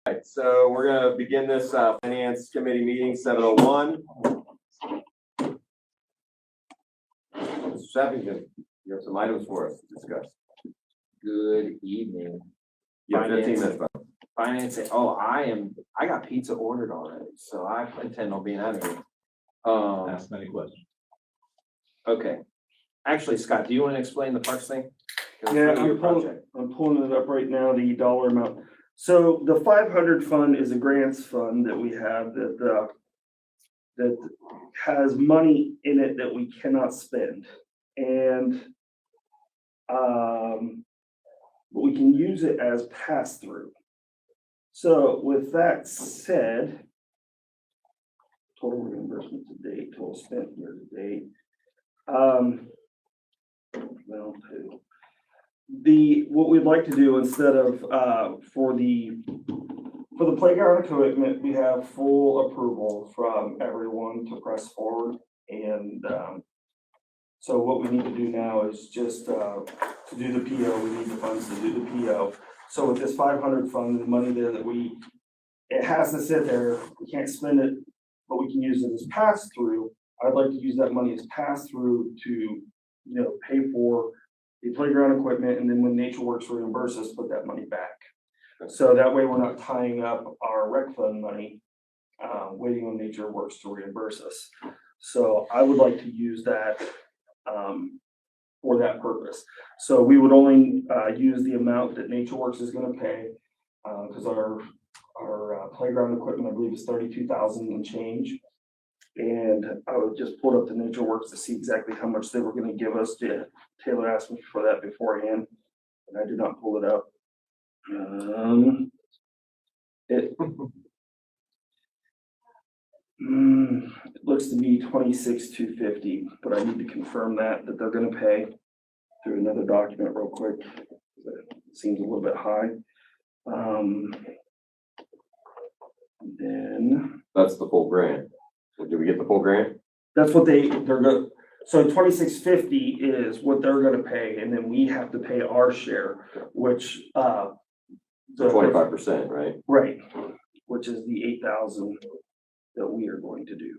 All right, so we're going to begin this finance committee meeting, 7:01. Mr. Sheffington, you have some items for us to discuss. Good evening. You have 15 minutes. Financing. Oh, I got pizza ordered already, so I intend on being out of here. Ask many questions. Okay. Actually, Scott, do you want to explain the parks thing? Yeah, I'm pulling it up right now, the dollar amount. So the 500 fund is a grants fund that we have that has money in it that we cannot spend. And but we can use it as pass-through. So with that said, total reimbursement to date, total spent year to date. What we'd like to do instead of for the playground equipment, we have full approval from everyone to press forward. And so what we need to do now is just to do the PO, we need the funds to do the PO. So with this 500 fund, the money there that it has to sit there, we can't spend it, but we can use it as pass through. I'd like to use that money as pass through to, pay for the playground equipment, and then when NatureWorks reimburse us, put that money back. So that way we're not tying up our rec fund money, waiting on NatureWorks to reimburse us. So I would like to use that for that purpose. So we would only use the amount that NatureWorks is going to pay, because our playground equipment, I believe, is $32,000 and change. And I would just pull up the NatureWorks to see exactly how much they were going to give us. Taylor asked me for that beforehand, and I did not pull it up. It looks to be $26,250, but I need to confirm that they're going to pay through another document real quick. It seems a little bit high. Then That's the full grant. So did we get the full grant? that's what they're going. So $26,50 is what they're going to pay, and then we have to pay our share, which So 25%, right? right, which is the $8,000 that we are going to do.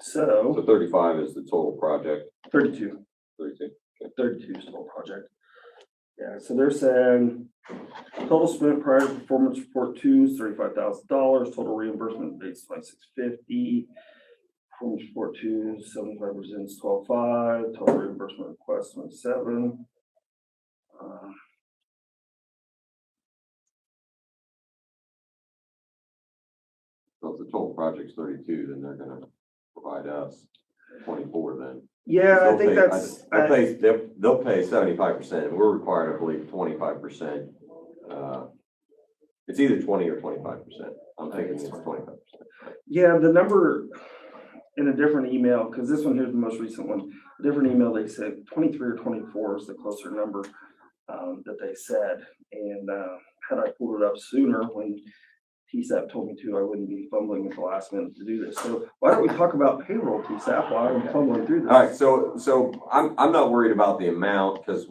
So 35 is the total project. 32. 32. 32 is total project. Yeah, so they're saying total spent prior to performance report 2 is $35,000. Total reimbursement dates $26,50. Performance report 2 is 75% is $12,500. Total reimbursement request $27,000. So if the total project's 32, then they're going to provide us 24 then. Yeah, I think that's They'll pay 75%, and we're required, I believe, 25%. It's either 20 or 25%. I'm thinking it's 25%. yeah, the number in a different email, because this one here's the most recent one. A different email, they said 23 or 24 is the closer number that they said. And had I pulled it up sooner when TSAP told me to, I wouldn't be fumbling at the last minute to do this. So why don't we talk about payroll, TSAP, while I'm fumbling through this? All right, so I'm not worried about the amount because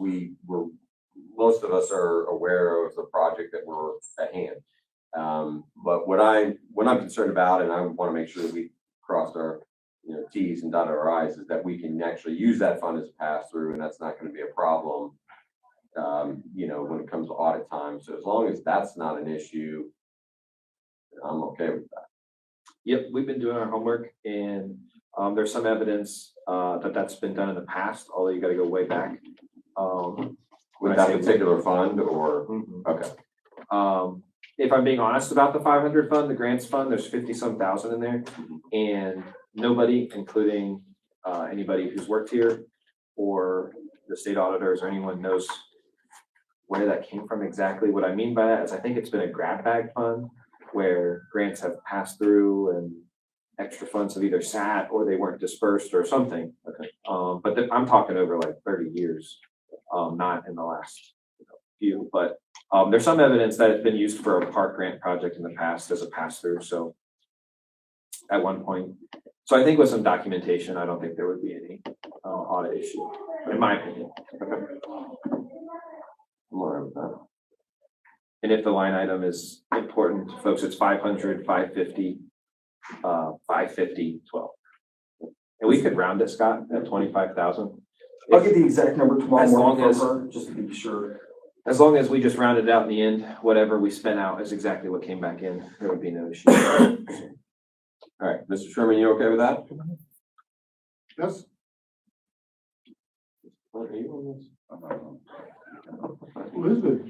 most of us are aware of the project that we're at hand. But what I'm concerned about, and I want to make sure that we crossed our T's and dotted our I's, is that we can actually use that fund as a pass through, and that's not going to be a problem. When it comes to audit time. So as long as that's not an issue, I'm okay with that. Yep, we've been doing our homework, and there's some evidence that that's been done in the past, although you got to go way back. With that particular fund, or okay. If I'm being honest about the 500 fund, the grants fund, there's 50-some thousand in there, and nobody, including anybody who's worked here or the state auditors or anyone, knows where that came from exactly. What I mean by that is I think it's been a grab bag fund where grants have passed through and extra funds have either sat or they weren't dispersed or something. Okay. But I'm talking over like 30 years, not in the last few, but there's some evidence that it's been used for a park grant project in the past as a pass through. So at one point, so I think with some documentation, I don't think there would be any audit issue, in my opinion. I'm all right with that. And if the line item is important, folks, it's 500, 550, 550, 12. And we could round it, Scott, at 25,000. I'll get the exact number tomorrow As long morning as- from her, just to be sure. As long as we just round it out in the end, whatever we spent out is exactly what came back in. There would be no issue. All right, Mr. Sherman, you okay with that? Yes. Are you on this? Elizabeth.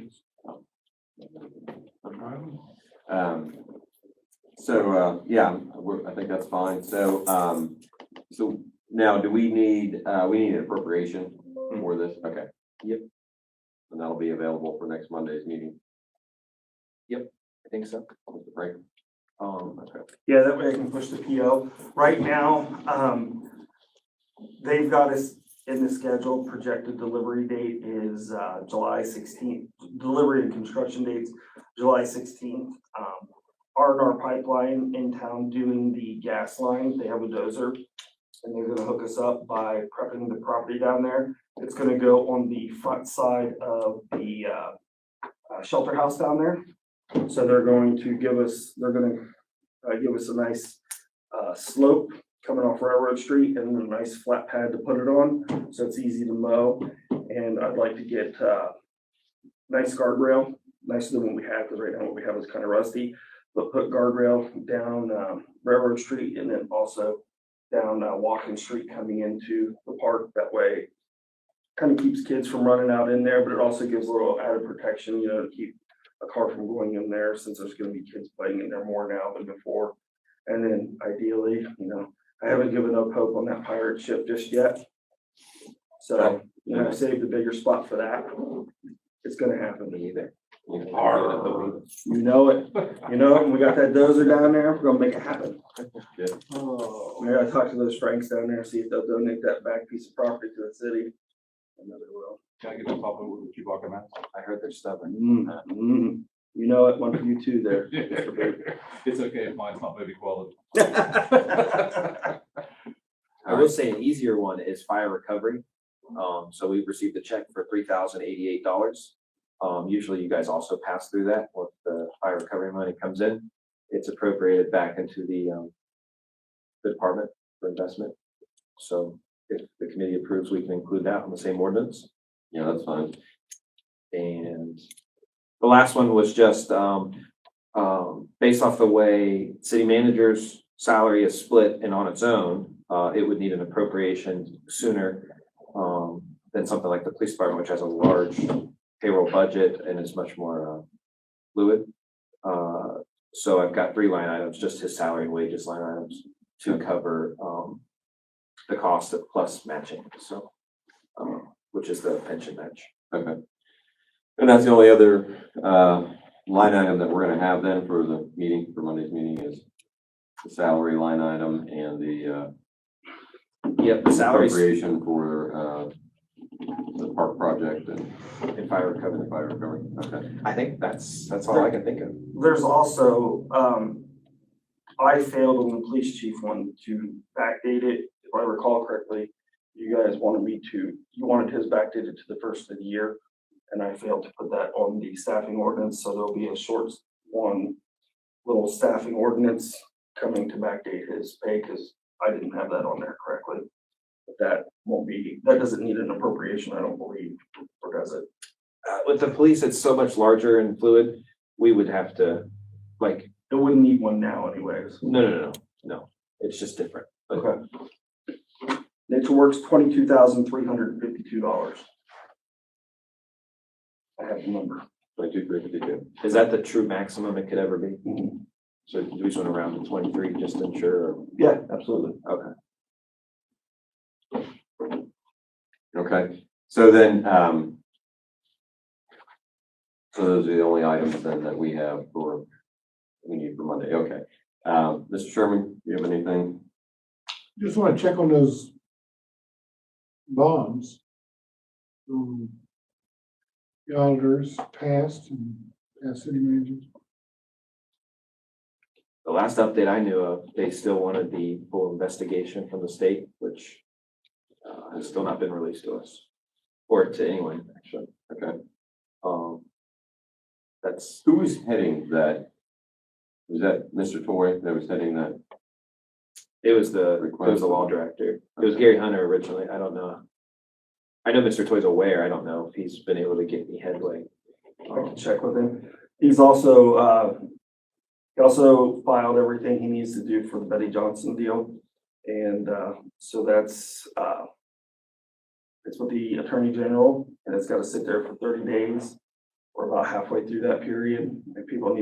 Yeah, I think that's fine. So now do we need an appropriation for this? Okay. Yep. And that'll be available for next Monday's meeting. I think so. Mr. Frank? Okay. Yeah, that way I can push the PO. Right now, they've got us in the schedule. Projected delivery date is July 16th. Delivery and construction dates, July 16th. R&R Pipeline in town doing the gas line. They have a dozer, and they're gonna hook us up by prepping the property down there. It's gonna go on the front side of the shelter house down there. So they're going to give us, give us a nice slope coming off Railroad Street and a nice flat pad to put it on, so it's easy to mow. And I'd like to get nice guardrail, nicer than what we have, because right now what we have is kind of rusty. But put guardrail down Railroad Street and then also down Walking Street coming into the park. That way, kind of keeps kids from running out in there, but it also gives a little added protection, you know, to keep a car from going in there, since there's gonna be kids playing in there more now than before. And then ideally, you know, I haven't given up hope on that pirate ship just yet. So, you know, I saved a bigger spot for that. It's gonna happen. Me either. You know it, and we got that dozer down there, we're gonna make it happen. Good. Maybe I talk to those Franks down there, see if they'll donate that back piece of property to the city. I know they will. Can I get a pop with what you talking about? I heard they're stubborn. You know it, one for you too there. Mr. Booth. It's okay if mine's not movie quality. I will say an easier one is fire recovery. So we've received a check for $3,088. Usually you guys also pass through that when the fire recovery money comes in. It's appropriated back into the department for investment. So if the committee approves, we can include that on the same ordinance. Yeah, that's fine. And the last one was just based off the way city manager's salary is split and on its own, it would need an appropriation sooner than something like the police department, which has a large payroll budget and is much more fluid. So I've got 3 line items, just his salary and wages line items to cover the cost of plus matching, so which is the pension match. Okay. And that's the only other line item that we're gonna have then for the meeting, for Monday's meeting, is the salary line item and the Yep, the salaries appropriation for the park project and and fire recovery. fire recovery. Okay. I think that's all I can think of. There's also, I failed on the police chief one to backdate it. If I recall correctly, you guys wanted his backdated to the first of the year. And I failed to put that on the staffing ordinance, so there'll be a short one little staffing ordinance coming to backdate his pay, because I didn't have that on there correctly. But that doesn't need an appropriation, I don't believe, or does it? With the police, it's so much larger and fluid, we would have to, like, It wouldn't need one now anyways. no, it's just different. But Okay. Nature Works, $22,352. I have the number. 22,352. is that the true maximum it could ever be? Mhm. So do we just want to round to 23 just to ensure? Or- Yeah, absolutely. Okay. Okay. So then, so those are the only items then that we need for Monday. Okay. Mr. Sherman, do you have anything? Just want to check on those bonds. The auditors passed and past city managers. The last update I knew of, they still wanted the full investigation from the state, which has still not been released to us or to anyone, actually. Okay. That's Who's heading that Was that Mr. Toy that was sending that? It was the law director. It was Gary Hunter originally. I don't know. I know Mr. Toy's aware. I don't know if he's been able to get any headway. I can check with him. He's also, he also filed everything he needs to do for the Betty Johnson deal. And, so that's with the Attorney General, and it's gotta sit there for 30 days. We're about halfway through that period, and the people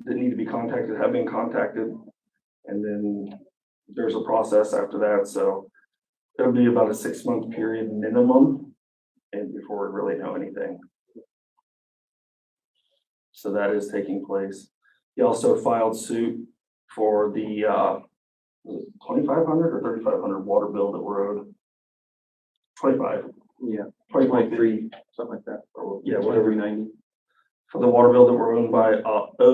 that need to be contacted have been contacted. And then there's a process after that, so it'll be about a 6-month period minimum, and before we really know anything. So that is taking place. He also filed suit for the, was it 2,500 or 3,500 water bill that we're owed. 25. Yeah. 23 something like that. Or Yeah, whatever. 90. for the water bill that were owed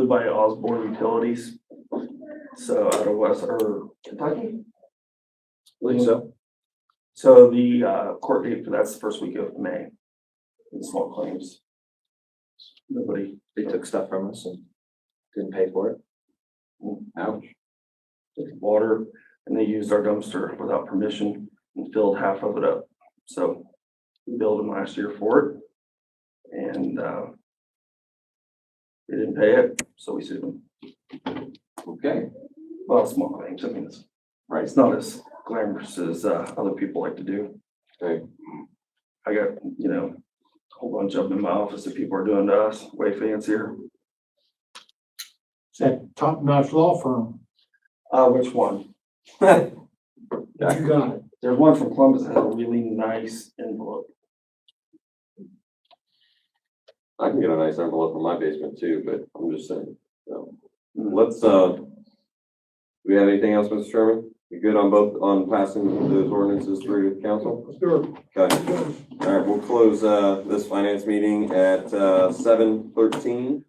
by Osborne Utilities. So out of West, or Kentucky? Believe so. So the court date for that's the first week of May. In small claims. They took stuff from us and didn't pay for it. Ouch. Took water, and they used our dumpster without permission and filled half of it up. So we billed them last year for it. And they didn't pay it, so we sued them. Okay. Well, small claims, I mean, it's not as glamorous as other people like to do. Okay. I got, a whole bunch of them in my office that people are doing to us, way fancier. It's that top-notch law firm. Which one? You got it. There's one from Columbus that has a really nice envelope. I can get a nice envelope in my basement too, but I'm just saying, so. Let's, do we have anything else, Mr. Chairman? You good on passing those ordinances through to council? Let's do it. Okay. All right, we'll close, this finance meeting at, 7:13.